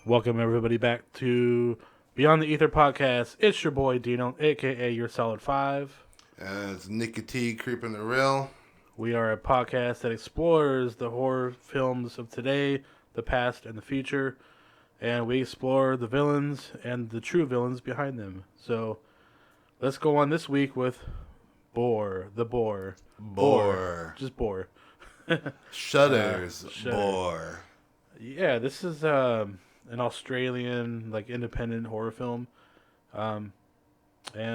Welcome everybody back to Beyond the Ether podcast. It's your boy Dino, aka your Solid Five. It's Nicky T creeping the rail. We are a podcast that explores the horror films of today, the past, and the future, and we explore the villains and the true villains behind them. So let's go on this week with Boar, the Boar. Boar. Just Boar. Shudder's Shudder. Boar. Yeah, this is an Australian independent horror film. And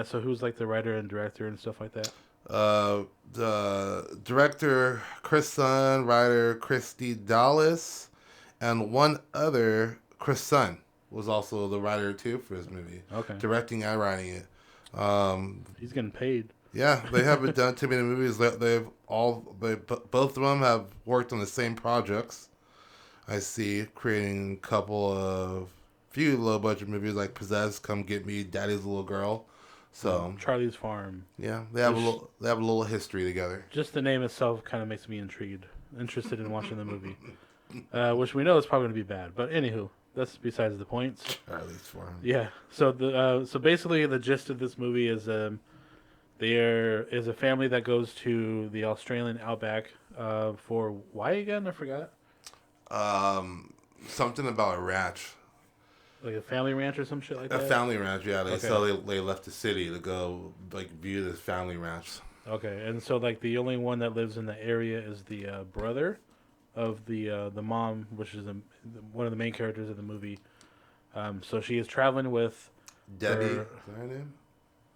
so who's like the writer and director and stuff like that? The director Chris Sun, writer Christy Dallas, and one other Chris Sun was also the writer too for this movie. Okay, Directing and writing it. he's getting paid. Yeah, they haven't done too many movies. Both of them have worked on the same projects. I see, creating a few low budget movies like Possessed, Come Get Me, Daddy's Little Girl. So Charlie's Farm. Yeah, they have a little history together. Just the name itself kind of makes me interested in watching the movie, which we know is probably going to be bad. But anywho, that's besides the point. Charlie's Farm. Yeah. So so basically the gist of this movie is there is a family that goes to the Australian outback for why again? I forgot. Something about a ranch. Like a family ranch or some shit like that? A family ranch, yeah. Okay. So they left the city to go view this family ranch. Okay, and so the only one that lives in the area is the brother of the mom, which is one of the main characters of the movie. So she is traveling with Debbie. Is that her name?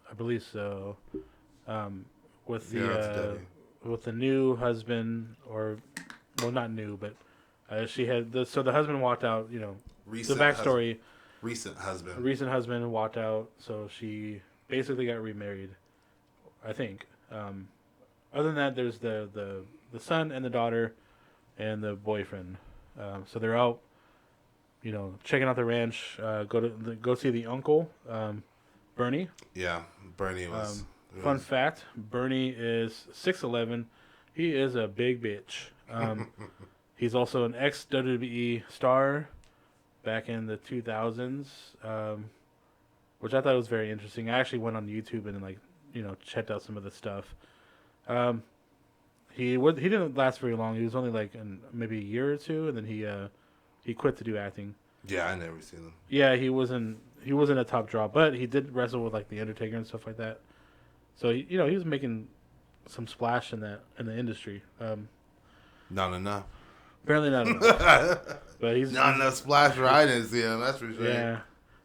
I believe so. With Debbie. the new husband, not new, but she had the husband walked out. Recent the backstory. Recent husband. Recent husband walked out, so she basically got remarried, I think. Other than that, there's the son and the daughter and the boyfriend. So they're out, checking out the ranch. Go see the uncle, Bernie. Yeah, Bernie was. Fun fact: Bernie is 6'11". He is a big bitch. He's also an ex-WWE star back in the 2000s, which I thought was very interesting. I actually went on YouTube and checked out some of the stuff. He didn't last very long. He was only maybe a year or two, and then he quit to do acting. Yeah, I never seen him. Yeah, he wasn't a top draw, but he did wrestle with the Undertaker and stuff like that. So he was making some splash in the industry. Not enough. Apparently not enough. But he's not enough splash riders, that's for sure. Yeah.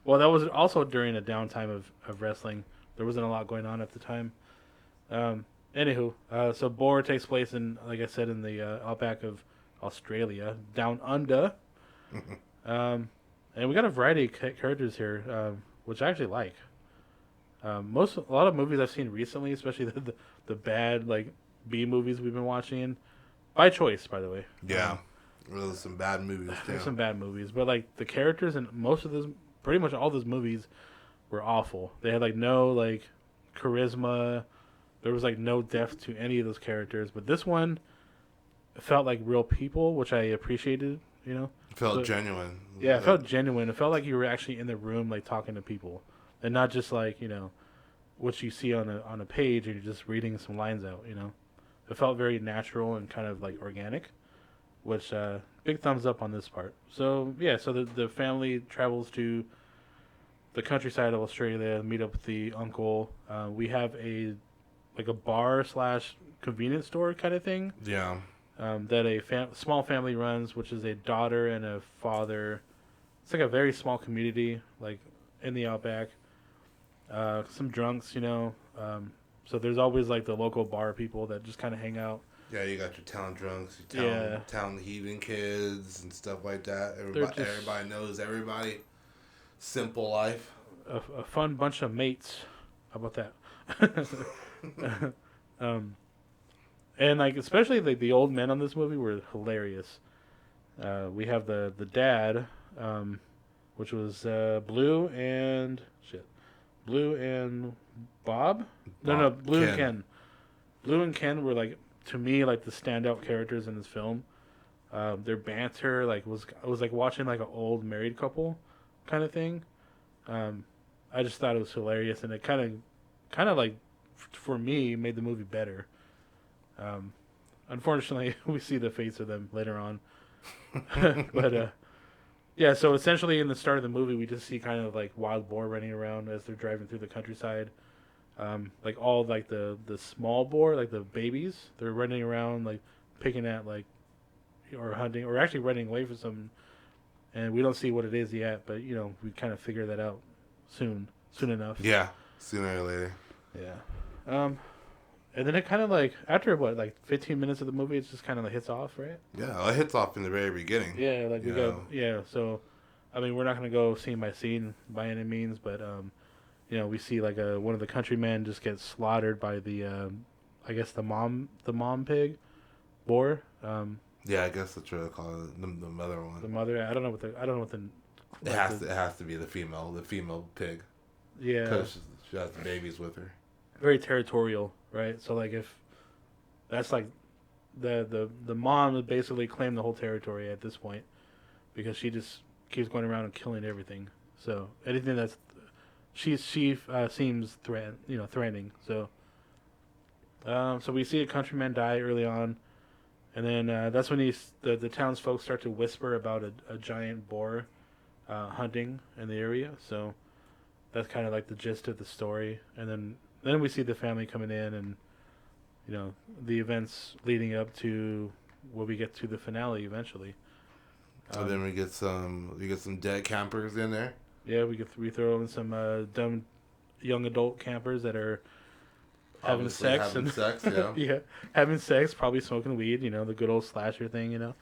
Well, that was also during a downtime of wrestling. There wasn't a lot going on at the time. Anywho, so Boar takes place in, like I said, in the outback of Australia, down under. And we got a variety of characters here, which I actually like. A lot of movies I've seen recently, especially the bad B movies we've been watching, by choice, by the way. Yeah, there's some bad movies too. There's some bad movies, but the characters in pretty much all those movies were awful. They had no charisma. There was no depth to any of those characters, but this one felt like real people, which I appreciated. It felt genuine. Yeah, it felt genuine. It felt like you were actually in the room, talking to people, and not just what you see on a page and you're just reading some lines out. It felt very natural and kind of organic, which big thumbs up on this part. So yeah, so the family travels to the countryside of Australia, meet up with the uncle. We have a bar / convenience store kind of thing. Yeah. That a small family runs, which is a daughter and a father. It's a very small community, in the outback. Some drunks, so there's always the local bar people that just kind of hang out. Yeah, you got your town drunks, your town heathen kids and stuff like that. Everybody knows everybody. Simple life. A fun bunch of mates. How about that? And especially the old men on this movie were hilarious. We have the dad, which was Blue and Bob? No, Blue and Ken. Blue and Ken were to me the standout characters in this film. Their banter like was like watching like an old married couple kind of thing. Um, I just thought it was hilarious, and it kind of like for me made the movie better. Um, Unfortunately, we see the face of them later on, but yeah. So essentially, in the start of the movie, we just see kind of like wild boar running around as they're driving through the countryside. Like all like the small boar, like the babies, they're running around like picking at like or hunting or actually running away from some, and we don't see what it is yet, but we kind of figure that out soon enough. Yeah, sooner or later. Yeah. And then it kind of like after what like 15 minutes of the movie, it just kind of like hits off, right? Yeah, well, it hits off in the very beginning. Yeah, like we You go. know, Yeah, so I mean, we're not gonna go scene by scene by any means, but we see like one of the countrymen just gets slaughtered by the I guess the mom pig, boar. yeah, I guess that's what I call it, the mother The one. mother. I don't know what the It has to be the female pig, yeah, because she has the babies with her. very territorial, right? So like if that's like the mom would basically claim the whole territory at this point because she just keeps going around and killing everything. So anything that's she seems threatening. So we see a countryman die early on, and then that's when the townsfolk start to whisper about a giant boar hunting in the area. So that's kind of like the gist of the story, and then we see the family coming in and the events leading up to where we get to the finale eventually. And then we get some dead campers in there. Yeah, we throw in some dumb young adult campers that are having Obviously sex having and sex, yeah. yeah, having sex, probably smoking weed. The good old slasher thing. No,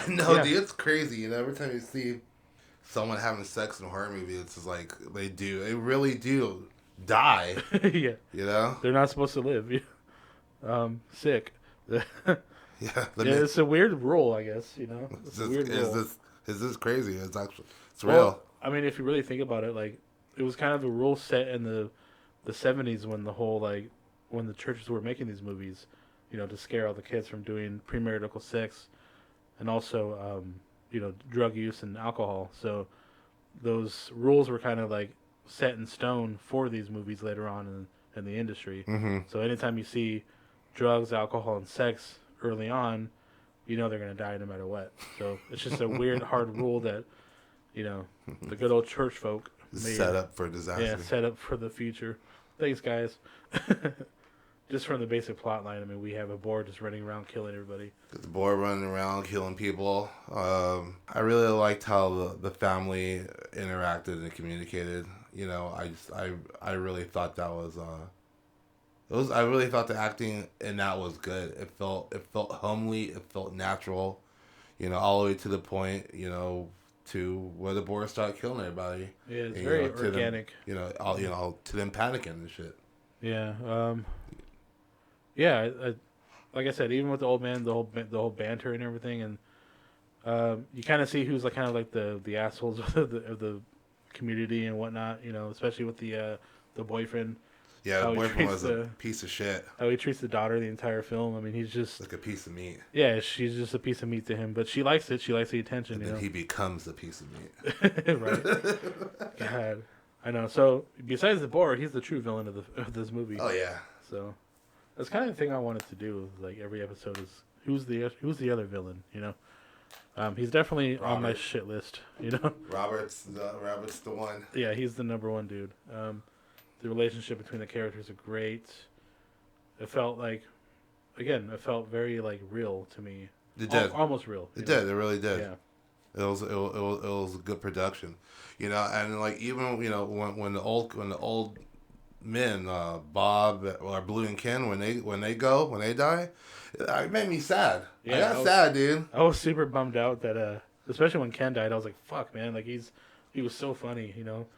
Yeah. dude, it's crazy. Every time you see someone having sex in a horror movie, it's just like they really do die. Yeah, You know? they're not supposed to live. Sick. Yeah, Yeah. it's a weird rule, I guess. It's a weird rule. Is this crazy? It's Well, real. I mean, if you really think about it, like it was kind of a rule set in the 70s when the whole like when the churches were making these movies, to scare all the kids from doing premarital sex, and also drug use and alcohol. So those rules were kind of like set in stone for these movies later on in the industry. Mm-hmm. So anytime you see drugs, alcohol, and sex early on, they're gonna die no matter what. So it's just a weird, hard rule that the good old church folk made. Set up for disaster. Yeah, set up for the future. Thanks, guys. Just from the basic plot line, I mean, we have a boar just running around killing everybody. The boy running around killing people. I really liked how the family interacted and communicated. I really thought that was I really thought the acting in that was good. It felt homely. It felt natural. All the way to the point. To where the boys start killing everybody. Yeah, it's very to organic. Them, to them panicking and shit. Yeah. Yeah. Like I said, even with the old man, the whole banter and everything, and you kind of see who's like kind of like the assholes of the community and whatnot. Especially with the boyfriend. Yeah, the How he boyfriend treats was a piece of shit. How he treats the daughter the entire film. I mean, he's just Like a piece of meat. yeah, she's just a piece of meat to him, but she likes it. She likes the attention. And then he becomes a piece of meat. Right. God, I know. So besides the boar, he's the true villain of this movie. Oh yeah. So that's kind of the thing I wanted to do. Like every episode is who's the other villain? He's definitely on my shit list. Robert's the one. Yeah, he's the number one dude. The relationship between the characters are great. It felt like, again, it felt very like real to me. It did. Almost real. It did. It really did. Yeah. It was a good production, and like even when the old men Bob or Blue and Ken when they die, it made me sad. Yeah, I got sad, dude. I was super bummed out that especially when Ken died, I was like, fuck, man, like he was so funny,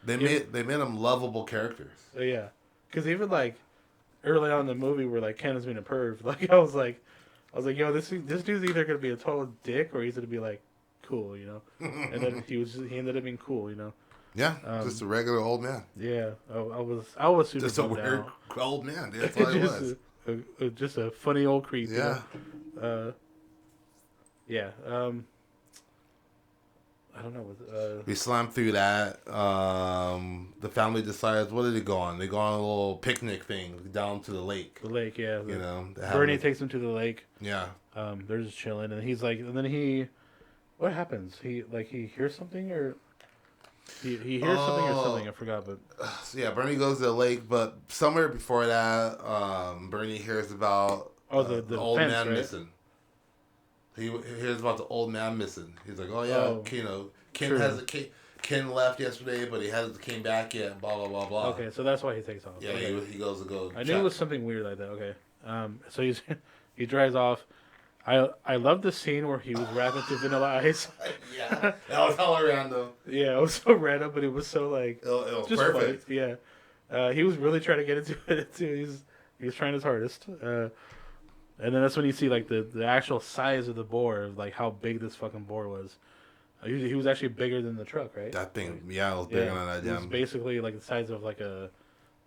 They made them lovable characters. Yeah, because even like early on in the movie where like Ken is being a perv, like I was like, yo, this dude's either gonna be a total dick or he's gonna be like cool, and then he ended up being cool, Yeah, just a regular old man. Yeah, I was super Just a bummed weird out. old man, dude. That's all he was. Just a funny old creep. Yeah. Yeah. I don't know. We slam through that. The family decides, what did they go on? They go on a little picnic thing down to the lake. The lake, yeah. You know, Bernie takes him to the lake. Yeah. They're just chilling, and he's like, and then what happens? He hears something, or he hears something or something. I forgot, but so yeah, Bernie goes to the lake, but somewhere before that, Bernie hears about the old fence, man right? missing. He hears about the old man missing. He's like, oh yeah, Ken left yesterday, but he hasn't came back yet. Blah blah blah blah. Okay, so that's why he takes off. Yeah, okay. he goes to go. I knew it was something weird like that. Okay, so he drives off. I love the scene where he was rapping to Vanilla Ice. Yeah, that was hella random. Yeah, it was so random, but it was so like it was just perfect. Funny. Yeah, he was really trying to get into it too. He was trying his hardest. And then that's when you see like the actual size of the boar, like how big this fucking boar was. He was actually bigger than the truck, right? That thing, it was bigger than that. It was basically like the size of like a.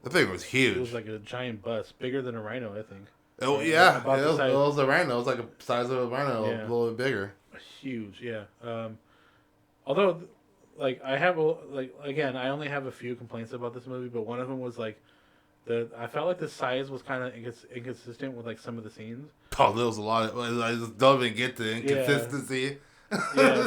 The thing was huge. It was like a giant bus, bigger than a rhino, I think. Oh yeah, it was a rhino. It was like a size of a rhino, a little bit bigger. Huge, yeah. Although, like I have again, I only have a few complaints about this movie, but one of them was like. I felt like the size was kind of inconsistent with like some of the scenes. Oh, there was a lot of. I just don't even get the inconsistency. Yeah,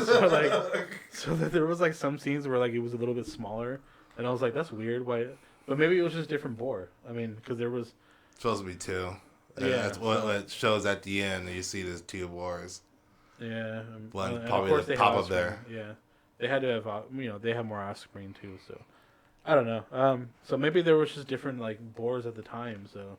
so that there was like some scenes where like it was a little bit smaller, and I was like, that's weird. Why? But maybe it was just different boar. I mean, because there was supposed to be two. Yeah, that's what it shows at the end. You see there's two boars. Yeah, one probably the top up there. Yeah, they had to have they have more off screen too. So. I don't know. So maybe there was just different like boars at the time. So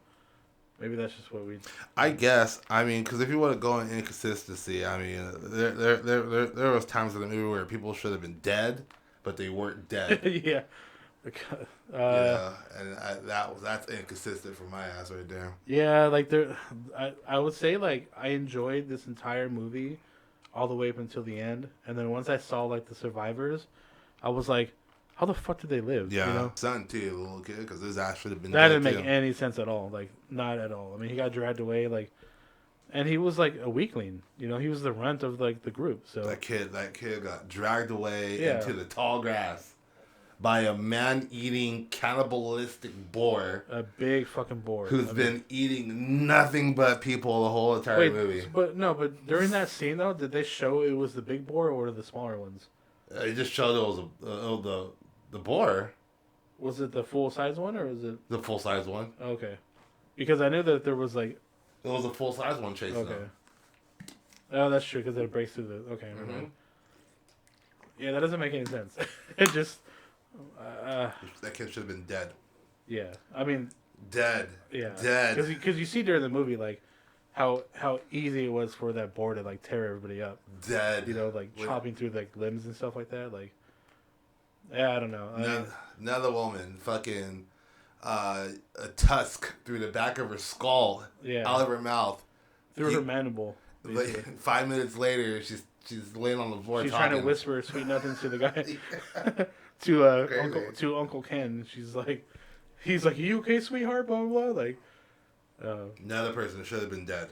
maybe that's just what we. I guess. I mean, because if you want to go in inconsistency, I mean, there was times in the movie where people should have been dead, but they weren't dead. Yeah. Yeah, and that's inconsistent for my ass right there. Yeah, like I would say like I enjoyed this entire movie, all the way up until the end, and then once I saw like the survivors, I was like. How the fuck did they live? Yeah, you know? son too, a little kid, because his ass should have been. That didn't make any sense at all. Like, not at all. I mean, he got dragged away, like, and he was like a weakling. You know, he was the runt of like the group. So that kid got dragged away into the tall grass by a man-eating cannibalistic boar. A big fucking boar who's been eating nothing but people the whole entire movie. But during that scene though, did they show it was the big boar or the smaller ones? They just showed it was the boar. Was it the full size one or was it the full size one? Okay, because I knew that there was like it was a full size one chasing them. Oh, that's true because it breaks through the Mm-hmm. Yeah, that doesn't make any sense. It just that kid should have been dead. Yeah, I mean dead. Yeah, dead. Because you see during the movie like how easy it was for that boar to like tear everybody up. Dead. You know, like chopping through like limbs and stuff like that. Like. Yeah, I don't know. Another woman, fucking a tusk through the back of her skull, out of her mouth, through her mandible. Like 5 minutes later, she's laying on the floor. She's talking. trying to whisper sweet nothings to the guy, to Uncle Ken. He's like, "Are you okay, sweetheart?" Blah blah blah. Like, another person should have been dead.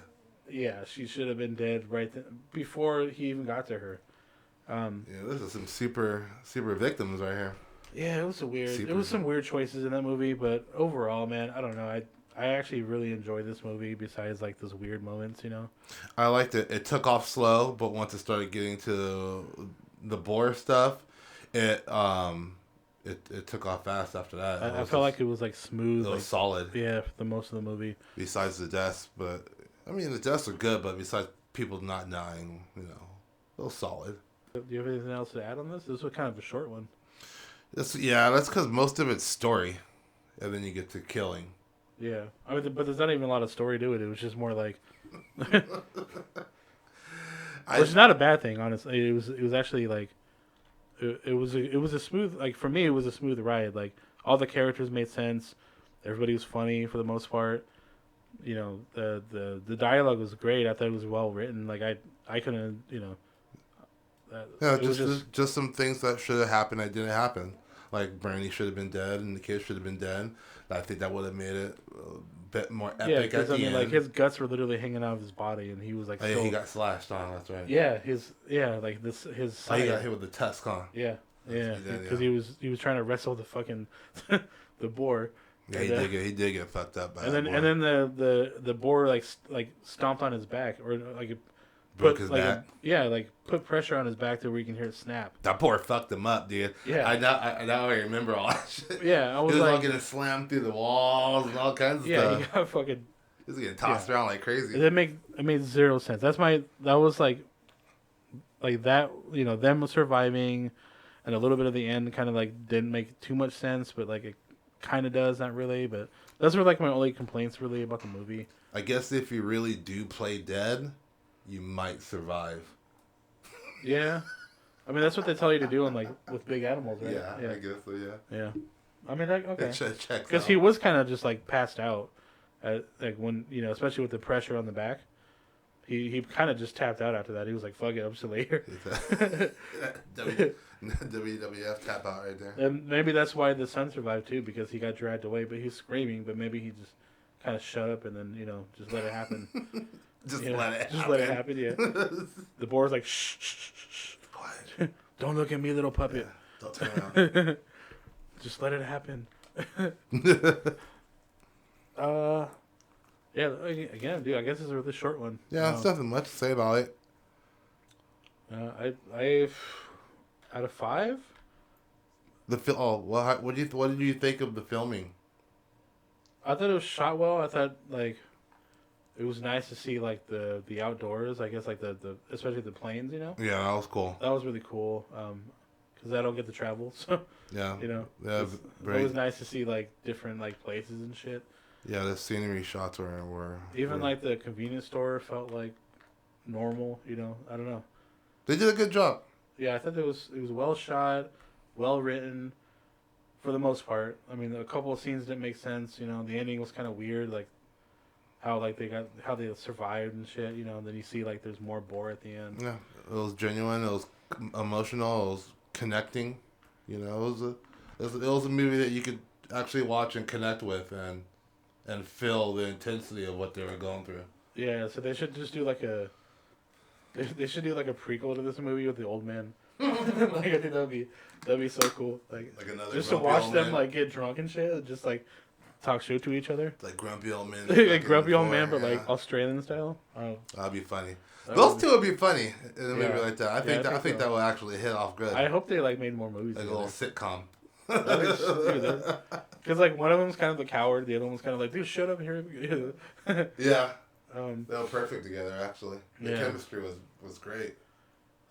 Yeah, she should have been dead before he even got to her. This is some super victims right here. Yeah, it was There was some weird choices in that movie, but overall, man, I don't know. I actually really enjoyed this movie. Besides like those weird moments, you know. I liked it. It took off slow, but once it started getting to the boar stuff, it took off fast after that. I felt like it was like smooth. It was solid. Yeah, for the most of the movie. Besides the deaths, but I mean the deaths are good, but besides people not dying, it was solid. Do you have anything else to add on this? This was kind of a short one. That's because most of it's story, and then you get to killing. Yeah, I mean, but there's not even a lot of story to it. It was just more like, which is not a bad thing, honestly. It was actually like, it was a smooth, like for me it was a smooth ride. Like all the characters made sense, everybody was funny for the most part. You know, the dialogue was great. I thought it was well written. Like I couldn't, just some things that should have happened that didn't happen. Like Bernie should have been dead and the kids should have been dead. I think that would have made it bit more Yeah, epic at because I the mean, like end. his guts were literally hanging out of his body, and he was like Oh, yeah, still. he got slashed on. That's right. Like this his Oh, he got side. hit with the tusk, huh? Yeah, That's, yeah, he did, because yeah. he was trying to wrestle the fucking the boar, Yeah, and he did get fucked up by that and boar. then the boar like stomped on his back or like it Broke put his like a back. yeah like put pressure on his back to where you can hear it snap. That boar fucked him up, dude. Yeah, Now I remember all that shit. yeah, I He was was all like, getting slammed through the walls and all kinds of yeah, he stuff. got fucking He was getting yeah. tossed around like crazy. It made zero sense. That was like that them surviving, and a little bit of the end kind of like didn't make too much sense, but like it kind of does, not really. But those were like my only complaints really about the movie. I guess if you really do play dead, you might survive. Yeah, I mean that's what they tell you to do in like with big animals, right? Yeah, I guess so, yeah. Yeah. I mean, like, okay. It checks Because out. he was kind of just like passed out, like when especially with the pressure on the back. He kind of just tapped out after that. He was like, "Fuck it, I'm just gonna lay here." WWF tap out right there. And maybe that's why the son survived too, because he got dragged away. But he's screaming, but maybe he just kind of shut up and then just let it happen. Just You know, let it just happen. let it happen. Yeah. The boar's like, shh, shh, shh, shh. Quiet. Don't look at me, little puppet. Don't turn around. Just let it happen. Yeah. Again, dude. I guess it's a really short one. Yeah, there's nothing much to say about it. I out of 5. What did you think of the filming? I thought it was shot well. I thought like it was nice to see like the outdoors. I guess like the especially the planes. Yeah, that was cool. That was really cool. Because I don't get to travel, so Yeah, yeah, it's always nice to see like different like places and shit. yeah. The scenery shots were Even like the convenience store felt like normal. I don't know. they did a good job. Yeah, I thought it was well shot, well written, for the most part. I mean, a couple of scenes didn't make sense. The ending was kind of weird, like how they survived and shit. And then you see like there's more Boar at the end. Yeah, it was genuine. It was emotional. It was connecting. It was a movie that you could actually watch and connect with and feel the intensity of what they were going through. Yeah, so they should just do like they should do like a prequel to this movie with the old man. Like I think that'd be so cool. Like Another just to grumpy watch old them man. like get drunk and shit, and just like talk shit to each other. Like grumpy old men. Like grumpy old man, but yeah. like Australian style. Oh, That'd be funny. that Those would two would be funny in a movie Yeah. like that. I think so. that would actually hit off good. I hope they like made more movies. Like a little sitcom. Because like one of them's kind of the coward, the other one's kind of like, dude, shut up here. Yeah, um, they were perfect together. Actually, the Yeah. chemistry was great.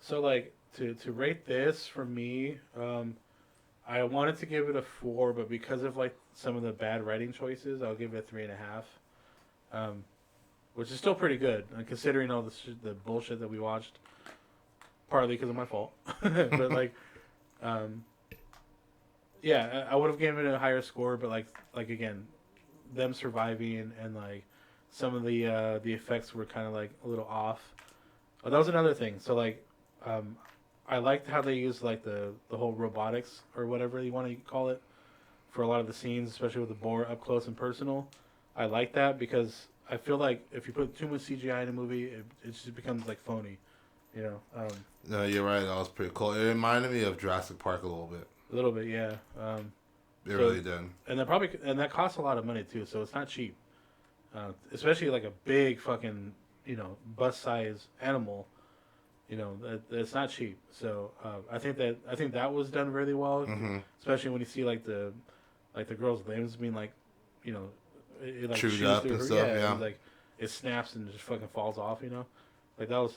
so like to rate this for me, I wanted to give it a 4, but because of like some of the bad writing choices, I'll give it a 3.5. Which is still pretty good considering all the bullshit that we watched. Partly because of my fault, but like, yeah, I would have given it a higher score, but like again, them surviving and like some of the effects were kind of like a little off. Oh, that was another thing. So like, I liked how they used like the whole robotics or whatever you want to call it for a lot of the scenes, especially with the Boar up close and personal. I like that because I feel like if you put too much CGI in a movie, it just becomes like phony. No, you're right. That was pretty cool. It reminded me of Jurassic Park a little bit. A little bit, yeah. It really did. And that costs a lot of money too, so it's not cheap. Especially like a big fucking bus size animal. That's not cheap. So I think that was done really well. Mm-hmm. Especially when you see like the girl's limbs being like, it like Chewed chews up through and her. stuff, Yeah, yeah. and, like it snaps and just fucking falls off. Like that was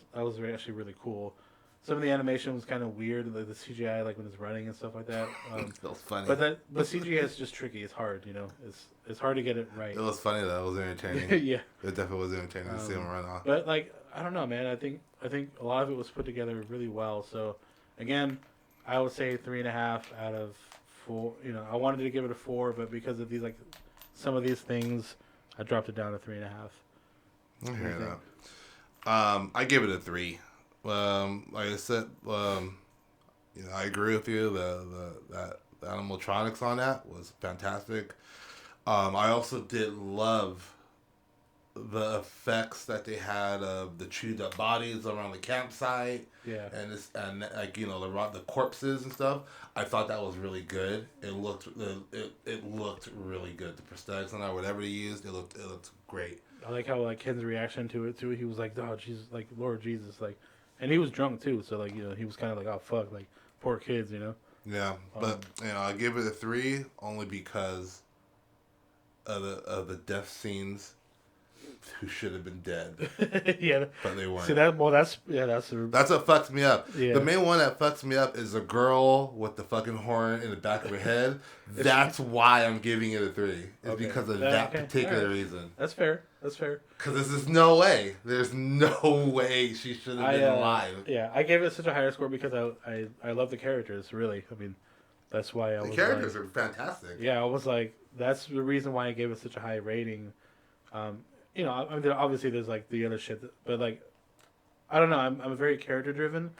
actually really cool. Some of the animation was kind of weird, like the CGI, like when it's running and stuff like that. That was funny. But CGI is just tricky. It's hard, It's hard to get it right. It was funny though. It was entertaining. Yeah. It definitely was entertaining to see him run off. But like I don't know, man. I think a lot of it was put together really well. So again, I would say 3.5 out of 4. I wanted to give it a 4, but because of these like some of these things, I dropped it down to 3.5. I hear that. I give it a 3. Like I said, I agree with you. The animatronics on that was fantastic. I also did love the effects that they had of the chewed up bodies around the campsite. Yeah. And like the corpses and stuff. I thought that was really good. It looked really good. The prosthetics on that, whatever they used, it looked great. I like how like Ken's reaction to it too. He was like, "Oh Jesus, like Lord Jesus, like," and he was drunk too. So like he was kind of like, "Oh fuck, like poor kids," Yeah, but I give it a 3 only because of the death scenes who should have been dead. Yeah, but they weren't. See that? Well, that's That's what fucks me up. Yeah. The main one that fucks me up is the girl with the fucking horn in the back of her head. That's why I'm giving it a 3. It's because of that particular reason. That's fair. That's fair. Because there's no way. There's no way she should have been alive. Yeah, I gave it such a higher score because I love the characters. Really, I mean, that's why I was. The characters are fantastic. Yeah, I was like, that's the reason why I gave it such a high rating. I mean, obviously there's like the other shit, but like, I don't know. I'm very character driven,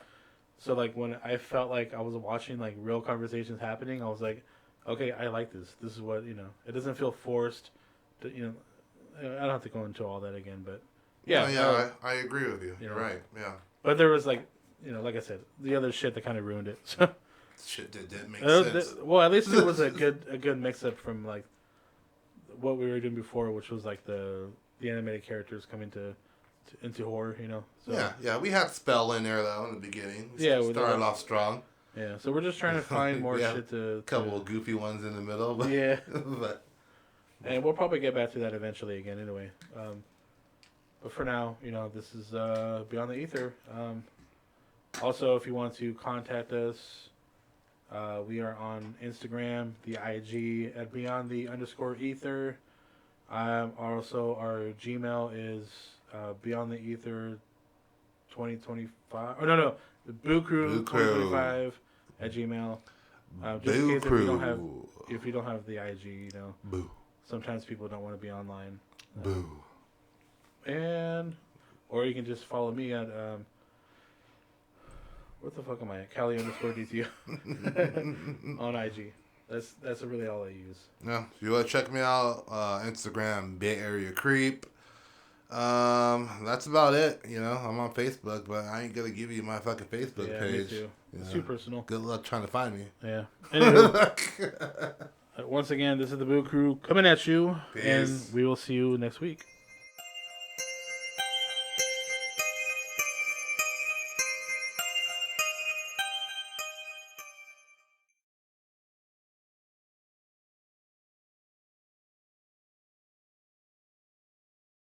so like when I felt like I was watching like real conversations happening, I was like, okay, I like this. This is what It doesn't feel forced. I don't have to go into all that again, but yeah, I agree with you. You're right. Yeah, but there was like, like I said, the other shit that kind of ruined it. So shit didn't make sense. Well, at least it was a good mix up from like what we were doing before, which was like the animated characters coming into horror, So, yeah, we had Spell in there though in the beginning. We started off strong. Yeah, so we're just trying to find more shit to. A couple of goofy ones in the middle, but yeah. but. And we'll probably get back to that eventually again, anyway. But for now, this is Beyond the Ether. Also, if you want to contact us, we are on Instagram, the IG at Beyond the _Ether. Also, our Gmail is Beyond the Ether 2025. Oh no, the Boo Crew 2025 at Gmail. Just in case if you don't have the IG, Boo. Sometimes people don't want to be online. Boo. Or you can just follow me at what the fuck am I at? Cali _DTO on IG. That's really all I use. Yeah, if you want to check me out, Instagram, Bay Area Creep. That's about it. I'm on Facebook, but I ain't gonna give you my fucking Facebook page. Me too. It's too personal. Good luck trying to find me. Yeah. Anyway, once again, this is the Boo Crew coming at you, and we will see you next week.